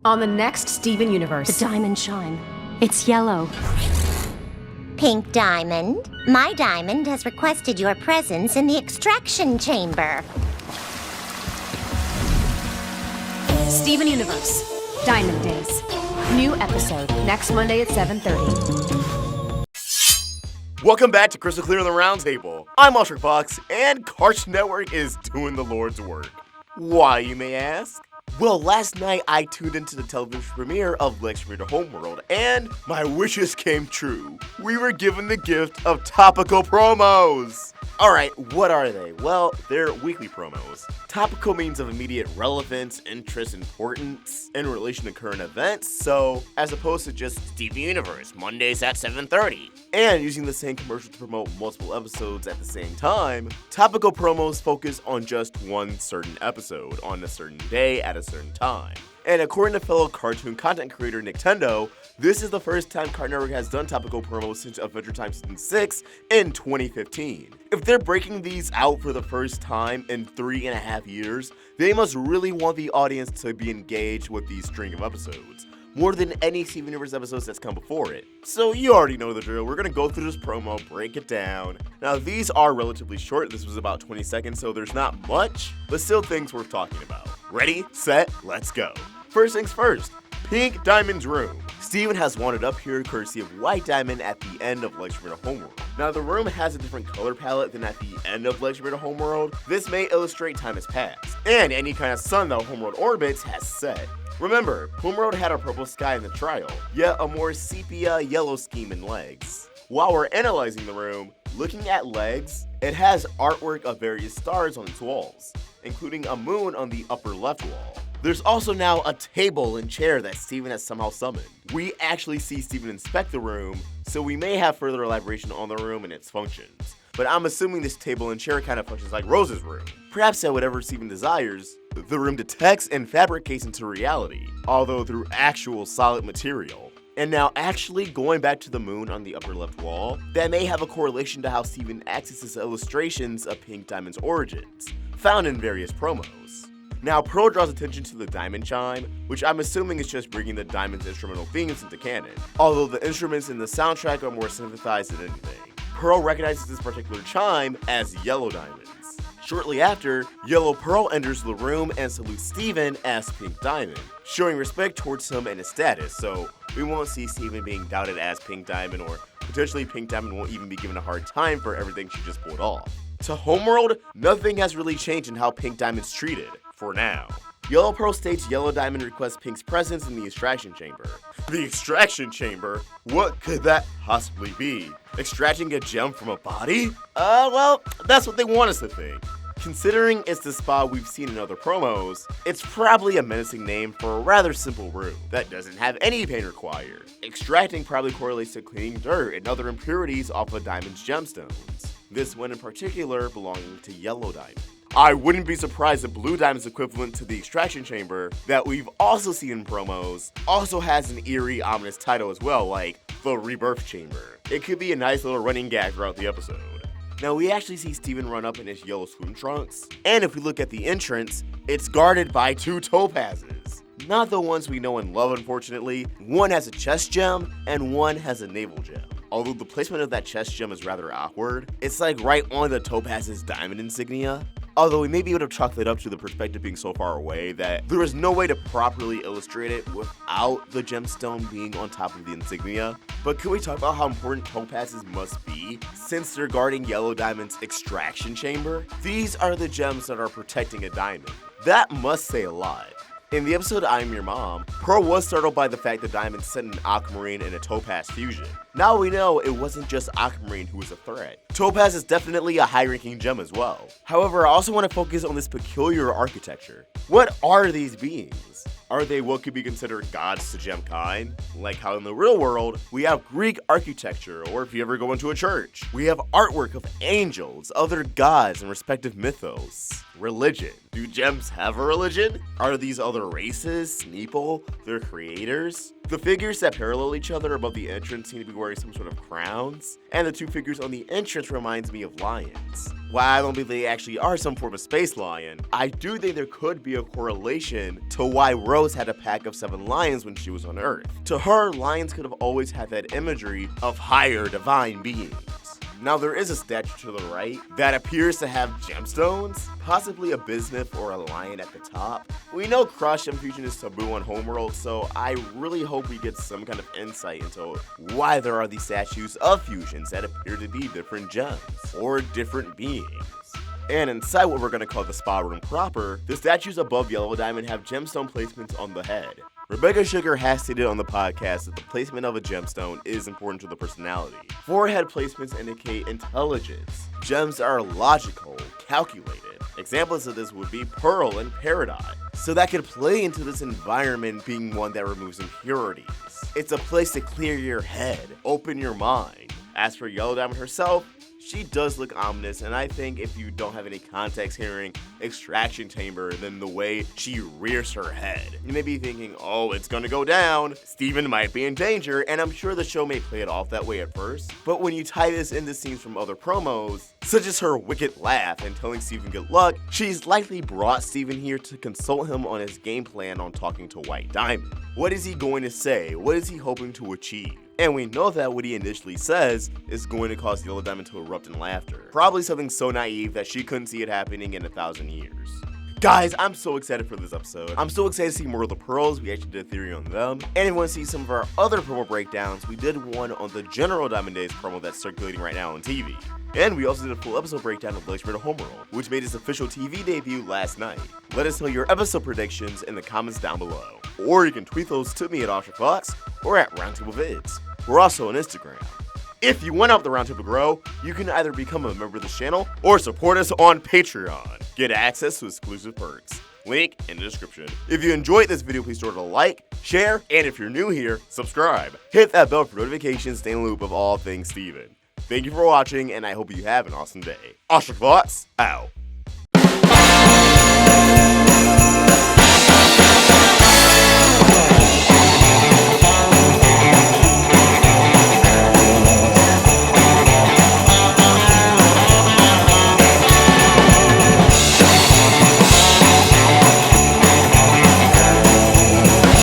On the next Steven Universe. The diamond chime. It's yellow. Pink Diamond, my diamond has requested your presence in the extraction chamber. Steven Universe. Diamond Days. New episode next Monday at 7:30. Welcome back to Crystal Clear on the Roundtable. I'm AwestruckVox, and Cartoon Network is doing the Lord's work. Why, you may ask? Well, last night I tuned into the television premiere of Lecture Homeworld, and my wishes came true. We were given the gift of topical promos. Alright, what are they? Well, they're weekly promos. Topical means of immediate relevance, interest, importance in relation to current events, so as opposed to just Steven Universe, Mondays at 7:30. And using the same commercial to promote multiple episodes at the same time, topical promos focus on just one certain episode on a certain day at a certain time. And according to fellow cartoon content creator Nintendo, this is the first time Cartoon Network has done topical promos since Adventure Time Season 6 in 2015. If they're breaking these out for the first time in 3.5 years, they must really want the audience to be engaged with these string of episodes, more than any Steven Universe episodes that's come before it. So you already know the drill. We're gonna go through this promo, break it down. Now these are relatively short. This was about 20 seconds, so there's not much, but still things worth talking about. Ready, set, let's go. First things first, Pink Diamond's room. Steven has wandered up here courtesy of White Diamond at the end of Lecture Homeworld. Now the room has a different color palette than at the end of Lecture Homeworld. This may illustrate time has passed, and any kind of sun that Homeworld orbits has set. Remember, Homeworld had a purple sky in the trial, yet a more sepia yellow scheme in legs. While we're analyzing the room, looking at legs, it has artwork of various stars on its walls, including a moon on the upper left wall. There's also now a table and chair that Steven has somehow summoned. We actually see Steven inspect the room, so we may have further elaboration on the room and its functions. But I'm assuming this table and chair kind of functions like Rose's room. Perhaps that whatever Steven desires, the room detects and fabricates into reality, although through actual solid material. And now actually going back to the moon on the upper left wall, that may have a correlation to how Steven accesses illustrations of Pink Diamond's origins, found in various promos. Now, Pearl draws attention to the diamond chime, which I'm assuming is just bringing the diamond's instrumental themes into canon, although the instruments in the soundtrack are more synthesized than anything. Pearl recognizes this particular chime as Yellow Diamond's. Shortly after, Yellow Pearl enters the room and salutes Steven as Pink Diamond, showing respect towards him and his status, so we won't see Steven being doubted as Pink Diamond, or potentially Pink Diamond won't even be given a hard time for everything she just pulled off. To Homeworld, nothing has really changed in how Pink Diamond's treated. For now. Yellow Pearl states Yellow Diamond requests Pink's presence in the extraction chamber. The extraction chamber? What could that possibly be? Extracting a gem from a body? Well, that's what they want us to think. Considering it's the spot we've seen in other promos, it's probably a menacing name for a rather simple room that doesn't have any pain required. Extracting probably correlates to cleaning dirt and other impurities off a diamond's gemstones. This one in particular belonging to Yellow Diamond. I wouldn't be surprised if Blue Diamond's equivalent to the extraction chamber that we've also seen in promos also has an eerie, ominous title as well, like the Rebirth Chamber. It could be a nice little running gag throughout the episode. Now we actually see Steven run up in his yellow swim trunks, and if we look at the entrance, it's guarded by two Topazes. Not the ones we know and love, unfortunately. One has a chest gem, and one has a navel gem. Although the placement of that chest gem is rather awkward, it's like right on the Topaz's diamond insignia. Although we may be able to chalk that up to the perspective being so far away that there is no way to properly illustrate it without the gemstone being on top of the insignia. But can we talk about how important Topazes must be since they're guarding Yellow Diamond's extraction chamber? These are the gems that are protecting a diamond. That must say a lot. In the episode I'm Your Mom, Pearl was startled by the fact that Diamond sent an Aquamarine and a Topaz fusion. Now we know it wasn't just Aquamarine who was a threat. Topaz is definitely a high-ranking gem as well. However, I also want to focus on this peculiar architecture. What are these beings? Are they what could be considered gods to gem kind? Like how in the real world, we have Greek architecture, or if you ever go into a church, we have artwork of angels, other gods, and respective mythos. Religion. Do gems have a religion? Are these other races, Sneeple, their creators? The figures that parallel each other above the entrance seem to be wearing some sort of crowns, and the two figures on the entrance reminds me of lions. While I don't believe they actually are some form of space lion, I do think there could be a correlation to why Rose had a pack of 7 lions when she was on Earth. To her, lions could have always had that imagery of higher divine beings. Now there is a statue to the right that appears to have gemstones, possibly a bismuth or a lion at the top. We know cross-gem fusion is taboo on Homeworld, so I really hope we get some kind of insight into why there are these statues of fusions that appear to be different gems or different beings. And inside what we're going to call the spa room proper, the statues above Yellow Diamond have gemstone placements on the head. Rebecca Sugar has stated on the podcast that the placement of a gemstone is important to the personality. Forehead placements indicate intelligence. Gems are logical, calculated. Examples of this would be Pearl and Peridot. So that could play into this environment being one that removes impurities. It's a place to clear your head, open your mind. As for Yellow Diamond herself, she does look ominous, and I think if you don't have any context hearing extraction chamber, then the way she rears her head, you may be thinking, oh, it's gonna go down. Steven might be in danger, and I'm sure the show may play it off that way at first. But when you tie this into scenes from other promos, such as her wicked laugh and telling Steven good luck, she's likely brought Steven here to consult him on his game plan on talking to White Diamond. What is he going to say? What is he hoping to achieve? And we know that what he initially says is going to cause Yellow Diamond to erupt in laughter. Probably something so naive that she couldn't see it happening in 1,000 years. Guys, I'm so excited for this episode. I'm so excited to see more of the pearls. We actually did a theory on them. And if you want to see some of our other promo breakdowns, we did one on the General Diamond Days promo that's circulating right now on TV. And we also did a full episode breakdown of Legend of Homeworld, which made its official TV debut last night. Let us know your episode predictions in the comments down below. Or you can tweet those to me at AwestruckVox or at Roundtable Vids. We're also on Instagram. If you want to help the Roundtable grow, you can either become a member of the channel or support us on Patreon. Get access to exclusive perks. Link in the description. If you enjoyed this video, please throw it a like, share, and if you're new here, subscribe. Hit that bell for notifications, stay in the loop of all things Steven. Thank you for watching, and I hope you have an awesome day. AwestruckVox, out.